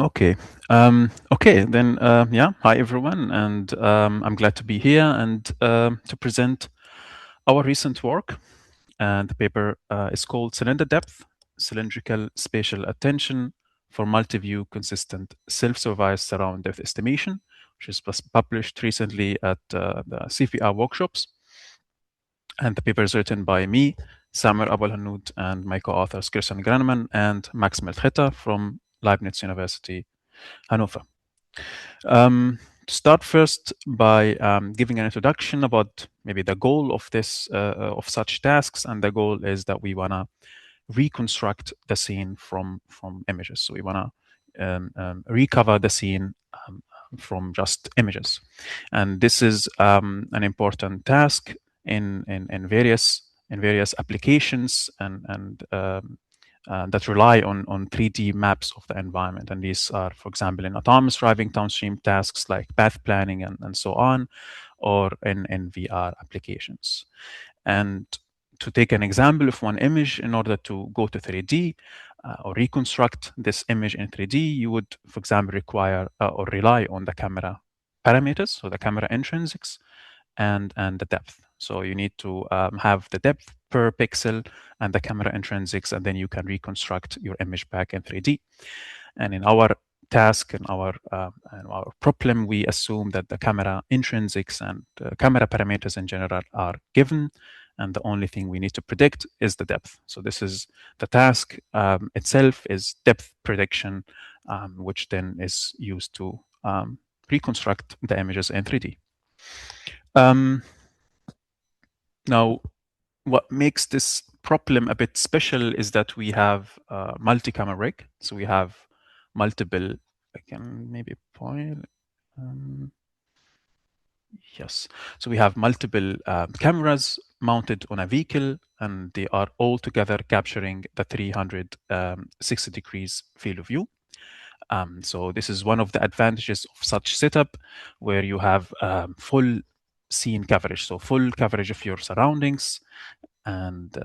Okay. Okay, then, yeah, hi everyone, and I'm glad to be here and to present our recent work. And the paper is called CylinderDepth, Cylindrical Spatial Attention for Multi-View Consistent Self-Supervised Surround Depth Estimation, which was published recently at the CPR workshops. And the paper is written by me, Samer Abualhanud, and my co-authors Christian Graneman and Max Mehltretter from Leibniz University Hannover. To start first by giving an introduction about maybe the goal of this of such tasks, and the goal is that we want to reconstruct the scene from images. So we want to recover the scene from just images, and this is an important task in various applications and that rely on 3D maps of the environment. And these are, for example, in autonomous driving downstream tasks like path planning and so on, or in VR applications. And to take an example of one image, in order to go to 3D or reconstruct this image in 3D, you would, for example, require or rely on the camera parameters, so the camera intrinsics, and the depth. So you need to have the depth per pixel and the camera intrinsics, and then you can reconstruct your image back in 3D. And in our task and our problem, we assume that the camera intrinsics and camera parameters in general are given, and the only thing we need to predict is the depth. So this is the task itself is depth prediction, which then is used to reconstruct the images in 3D. Now, what makes this problem a bit special is that we have a multi-camera rig. So we have multiple, I can maybe point, yes. So we have multiple cameras mounted on a vehicle, and they are all together capturing the 360 degrees field of view. So this is one of the advantages of such setup, where you have full scene coverage, so full coverage of your surroundings. And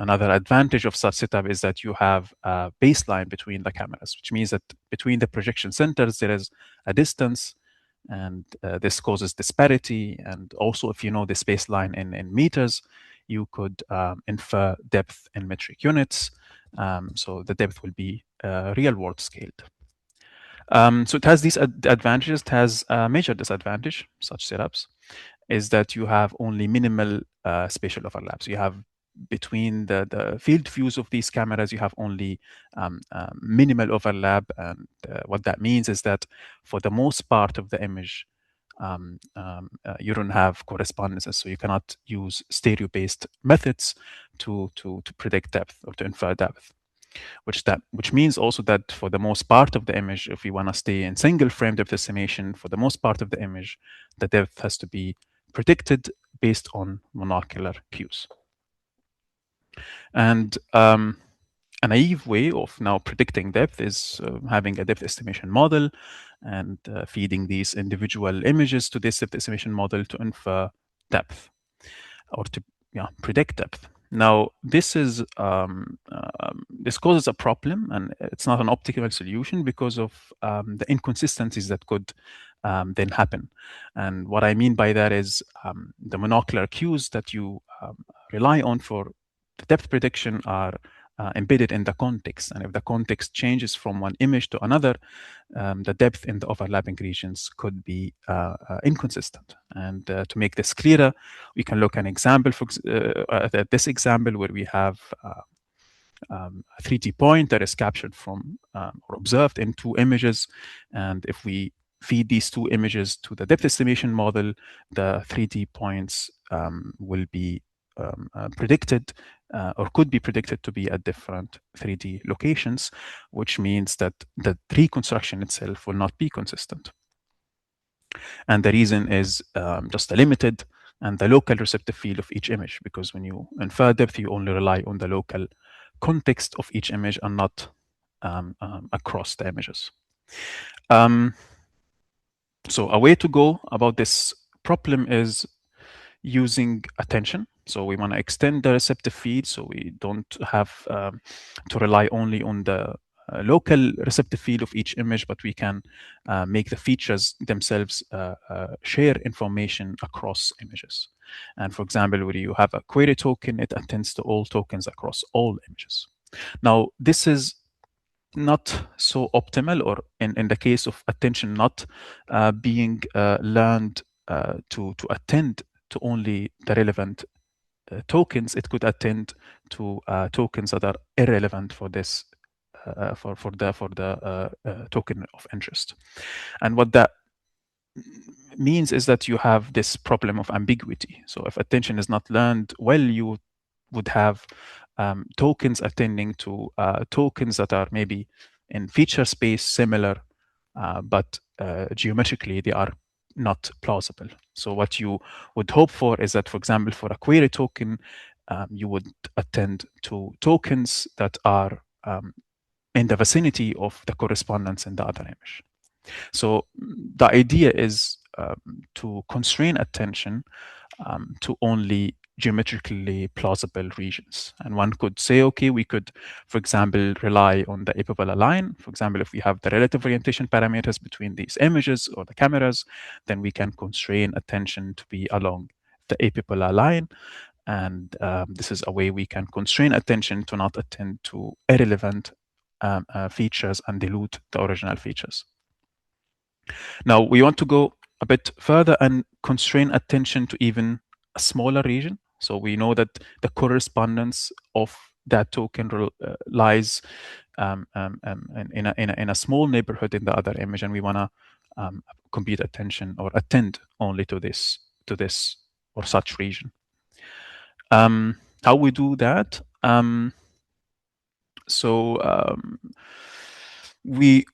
another advantage of such setup is that you have a baseline between the cameras, which means that between the projection centers there is a distance, and this causes disparity. And also, if you know this baseline in meters, you could infer depth in metric units. So the depth will be real world scaled. So it has these advantages. It has a major disadvantage, such setups, is that you have only minimal spatial overlaps. You have between the field views of these cameras, you have only minimal overlap. And what that means is that for the most part of the image, you don't have correspondences. So you cannot use stereo-based methods to predict depth or to infer depth. Which means also that for the most part of the image, if we want to stay in single frame depth estimation, for the most part of the image, the depth has to be predicted based on monocular cues. And a naive way of now predicting depth is having a depth estimation model and feeding these individual images to this depth estimation model to infer depth or to predict depth. Now, this is this causes a problem, and it's not an optimal solution because of the inconsistencies that could then happen. And what I mean by that is the monocular cues that you rely on for the depth prediction are embedded in the context. And if the context changes from one image to another, the depth in the overlapping regions could be inconsistent. And to make this clearer, we can look at an example, at this example where we have a 3D point that is captured from or observed in two images. And if we feed these two images to the depth estimation model, the 3D points will be predicted or could be predicted to be at different 3D locations, which means that the reconstruction itself will not be consistent. And the reason is just the limited and the local receptive field of each image, because when you infer depth, you only rely on the local context of each image and not across the images. So a way to go about this problem is using attention. So we want to extend the receptive field, so we don't have to rely only on the local receptive field of each image, but we can make the features themselves share information across images. And for example, where you have a query token, it attends to all tokens across all images. Now, this is not so optimal, or in the case of attention not being learned to attend to only the relevant tokens, it could attend to tokens that are irrelevant for this for the token of interest. And what that means is that you have this problem of ambiguity. So if attention is not learned well, you would have tokens attending to tokens that are maybe in feature space similar, but geometrically they are not plausible. So what you would hope for is that, for example, for a query token, you would attend to tokens that are in the vicinity of the correspondence in the other image. So the idea is to constrain attention to only geometrically plausible regions. And one could say, okay, we could, for example, rely on the apipolar line. For example, if we have the relative orientation parameters between these images or the cameras, then we can constrain attention to be along the apipolar line. And this is a way we can constrain attention to not attend to irrelevant features and dilute the original features. Now, we want to go a bit further and constrain attention to even a smaller region. So we know that the correspondence of that token lies in a small neighborhood in the other image, and we want to compute attention or attend only to this or such region. How we do that? We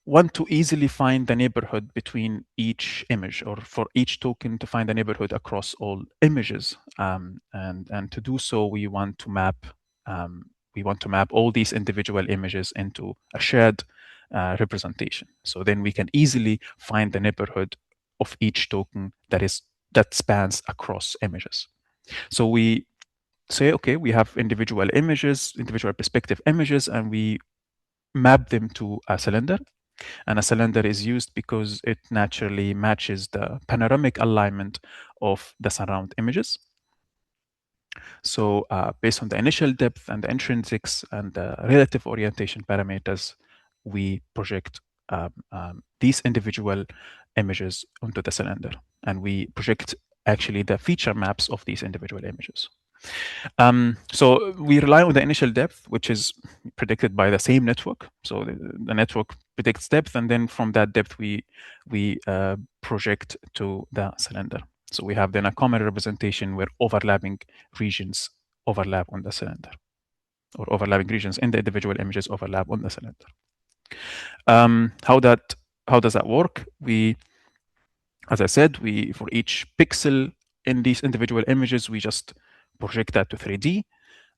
want to easily find the neighborhood between each image, or for each token to find the neighborhood across all images. And to do so, we want to map all these individual images into a shared representation. So then we can easily find the neighborhood of each token that spans across images. So we say, okay, we have individual images, individual perspective images, and we map them to a cylinder. And a cylinder is used because it naturally matches the panoramic alignment of the surround images. So based on the initial depth and the intrinsics and the relative orientation parameters, we project these individual images onto the cylinder. And we project actually the feature maps of these individual images. So we rely on the initial depth, which is predicted by the same network. So the network predicts depth, and then from that depth, we project to the cylinder. So we have then a common representation where overlapping regions overlap on the cylinder, or overlapping regions in the individual images overlap on the cylinder. How does that work? As I said, for each pixel in these individual images, we just project that to 3D,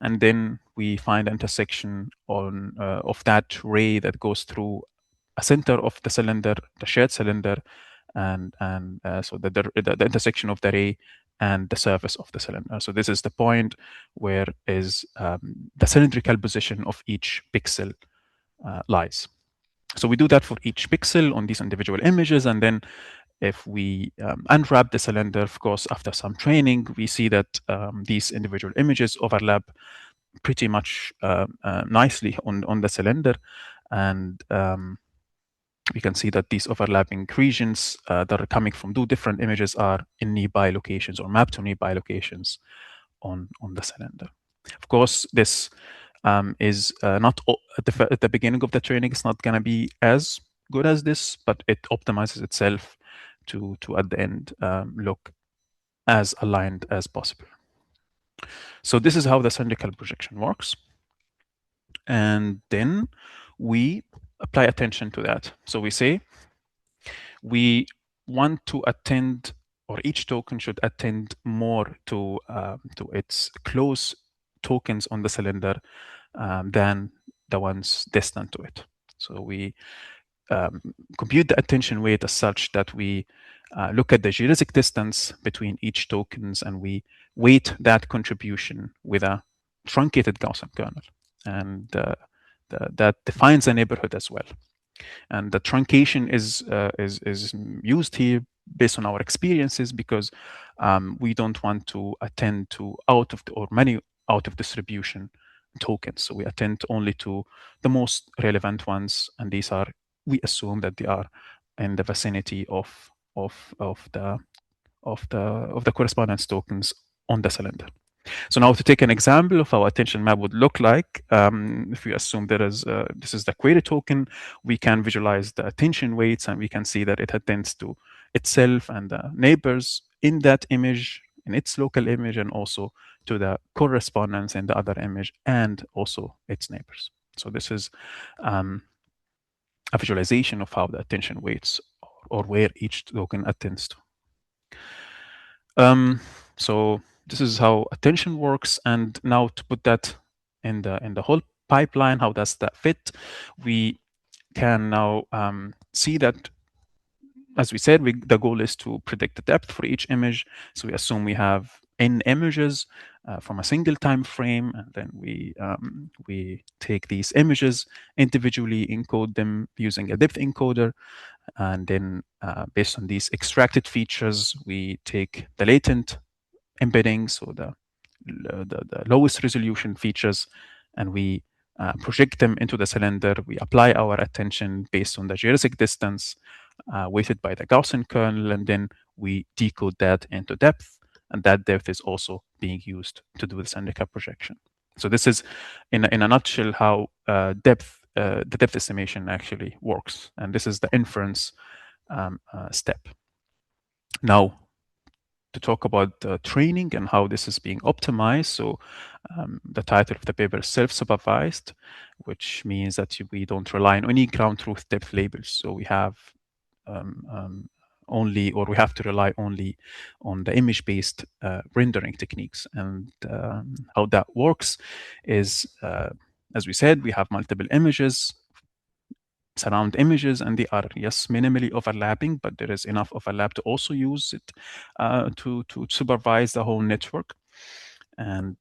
and then we find an intersection of that ray that goes through a center of the cylinder, the shared cylinder, and so the intersection of the ray and the surface of the cylinder. So this is the point where is the cylindrical position of each pixel lies. So we do that for each pixel on these individual images, and then if we unwrap the cylinder, of course, after some training, we see that these individual images overlap pretty much nicely on the cylinder. And we can see that these overlapping regions that are coming from two different images are in nearby locations or mapped to nearby locations on the cylinder. Of course, this is not at the beginning of the training, it's not going to be as good as this, but it optimizes itself to at the end look as aligned as possible. So this is how the cylindrical projection works. And then we apply attention to that. So we say we want to attend, or each token should attend more to its close tokens on the cylinder than the ones distant to it. So we compute the attention weight as such that we look at the geodesic distance between each tokens, and we weight that contribution with a truncated Gaussian kernel. And that defines a neighborhood as well. And the truncation is used here based on our experiences, because we don't want to attend to many out of distribution tokens. So we attend only to the most relevant ones, and these are, we assume that they are in the vicinity of the correspondence tokens on the cylinder. So now to take an example of how attention map would look like, if we assume there is this is the query token, we can visualize the attention weights, and we can see that it attends to itself and the neighbors in that image, in its local image, and also to the correspondence in the other image, and also its neighbors. So this is a visualization of how the attention weights or where each token attends to. So this is how attention works. And now to put that in the whole pipeline, how does that fit? We can now see that, as we said, the goal is to predict the depth for each image. So we assume we have n images from a single time frame, and then we take these images individually, encode them using a depth encoder, and then based on these extracted features, we take the latent embedding, so the lowest resolution features, and we project them into the cylinder. We apply our attention based on the geodesic distance weighted by the Gaussian kernel, and then we decode that into depth, and that depth is also being used to do the cylindrical projection. So this is, in a nutshell, how the depth estimation actually works, and this is the inference step. Now, to talk about the training and how this is being optimized. So the title of the paper is Self-Supervised, which means that we don't rely on any ground truth depth labels. So we have we have to rely only on the image-based rendering techniques. And how that works is, as we said, we have multiple images, surround images, and they are, yes, minimally overlapping, but there is enough overlap to also use it to supervise the whole network. And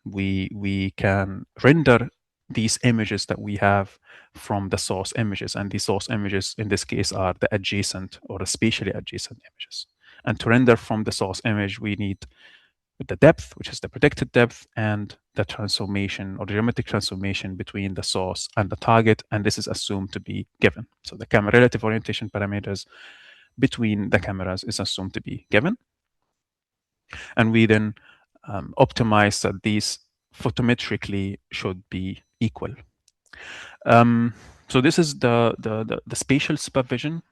we can render these images that we have from the source images, and the source images in this case are the adjacent or the spatially adjacent images. And to render from the source image, we need the depth, which is the predicted depth, and the transformation or the geometric transformation between the source and the target, and this is assumed to be given. So the camera relative orientation parameters between the cameras is assumed to be given. And we then optimize that these photometrically should be equal. So this is the spatial supervision.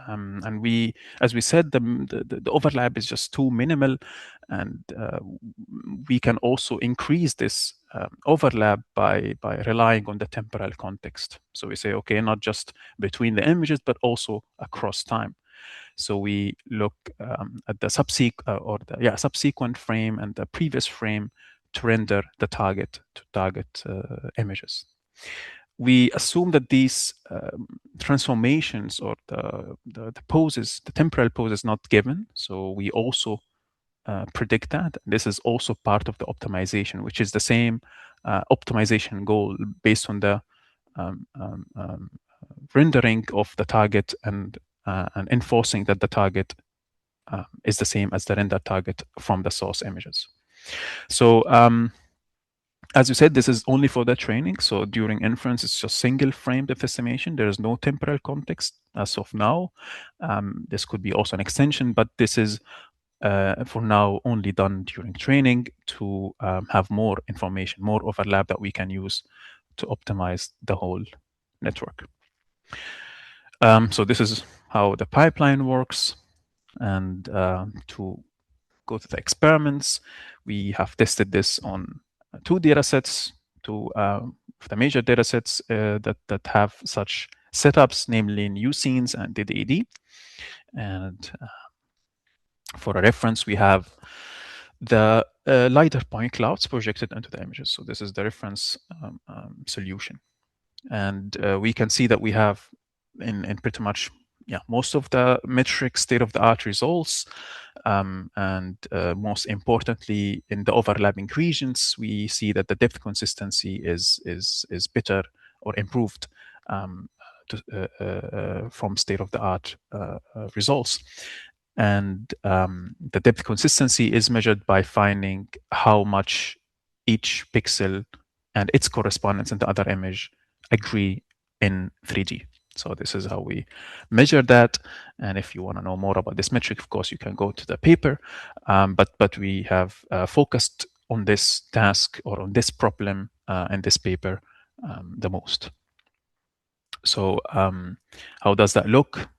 And we, as we said, the overlap is just too minimal, and we can also increase this overlap by relying on the temporal context. So we say, okay, not just between the images, but also across time. So we look at the subsequent frame and the previous frame to render the target images. We assume that these transformations or the poses, the temporal pose, is not given. So we also predict that. This is also part of the optimization, which is the same optimization goal based on the rendering of the target and enforcing that the target is the same as the rendered target from the source images. So as you said, this is only for the training. So during inference, it's just single frame depth estimation. There is no temporal context as of now. This could be also an extension, but this is for now only done during training to have more information, more overlap that we can use to optimize the whole network. So this is how the pipeline works. And to go to the experiments, we have tested this on two data sets, two of the major data sets that have such setups, namely new scenes and DDED. And for a reference, we have the LiDAR point clouds projected into the images. So this is the reference solution. And we can see that we have in pretty much most of the metric state-of-the-art results. And most importantly, in the overlapping regions, we see that the depth consistency is better or improved from state-of-the-art results. And the depth consistency is measured by finding how much each pixel and its correspondence in the other image agree in 3D. So this is how we measure that. And if you want to know more about this metric, of course, you can go to the paper. But we have focused on this task or on this problem in this paper the most. So how does that look?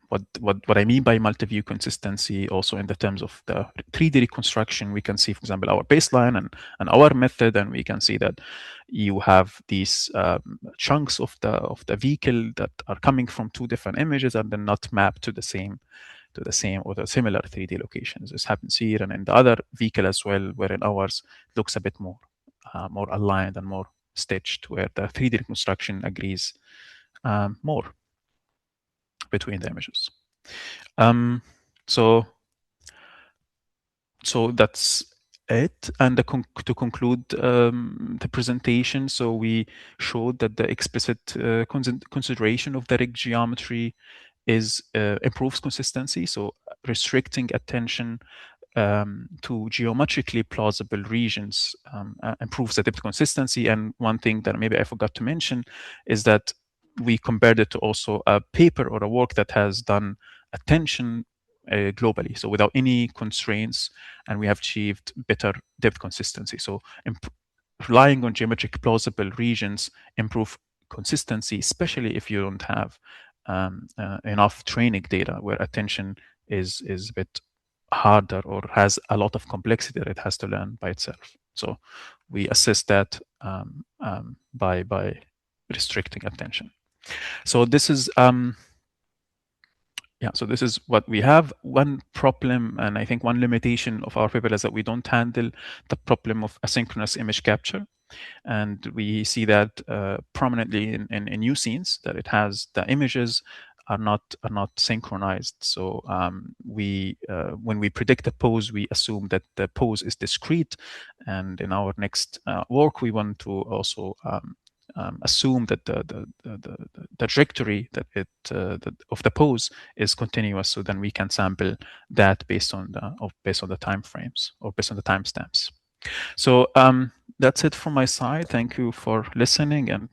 What I mean by multi-view consistency, also in the terms of the 3D reconstruction, we can see, for example, our baseline and our method, and we can see that you have these chunks of the vehicle that are coming from two different images and then not mapped to the same or the similar 3D locations. This happens here and in the other vehicle as well, wherein ours looks a bit more aligned and more stitched, where the 3D reconstruction agrees more between the images. So that's it. And to conclude the presentation, so we showed that the explicit consideration of the rig geometry improves consistency. So restricting attention to geometrically plausible regions improves the depth consistency. And one thing that maybe I forgot to mention is that we compared it to also a paper or a work that has done attention globally, so without any constraints, and we have achieved better depth consistency. So relying on geometric plausible regions improve consistency, especially if you don't have enough training data where attention is a bit harder or has a lot of complexity that it has to learn by itself. So we assess that by restricting attention. So this is so this is what we have. One problem, and I think one limitation of our paper, is that we don't handle the problem of asynchronous image capture. And we see that prominently in new scenes, that it has the images are not synchronized. So when we predict the pose, we assume that the pose is discrete. And in our next work, we want to also assume that the trajectory of the pose is continuous. So then we can sample that based on the time frames or based on the timestamps. So that's it from my side. Thank you for listening. And